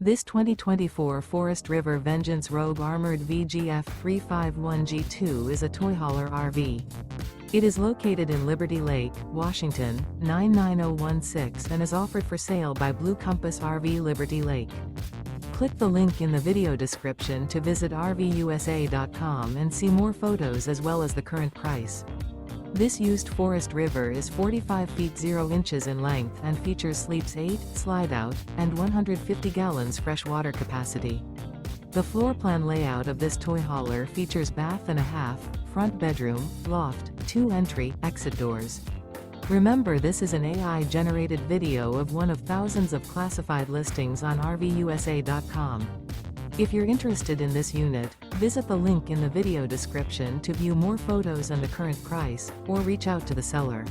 This 2024 Forest River Vengeance Rogue Armored VGF 351G2 is a toy hauler RV. It is located in Liberty Lake, Washington, 99016 and is offered for sale by Blue Compass RV Liberty Lake. Click the link in the video description to visit RVUSA.com and see more photos as well as the current price. This used Forest River is 45 feet 0 inches in length and features sleeps 8, Slideout, and 150 gallons fresh water capacity. The floor plan layout of this toy hauler features bath and a half, front bedroom, loft, 2 entry, exit doors. Remember, this is an AI-generated video of one of thousands of classified listings on RVUSA.com. If you're interested in this unit, visit the link in the video description to view more photos and the current price, or reach out to the seller.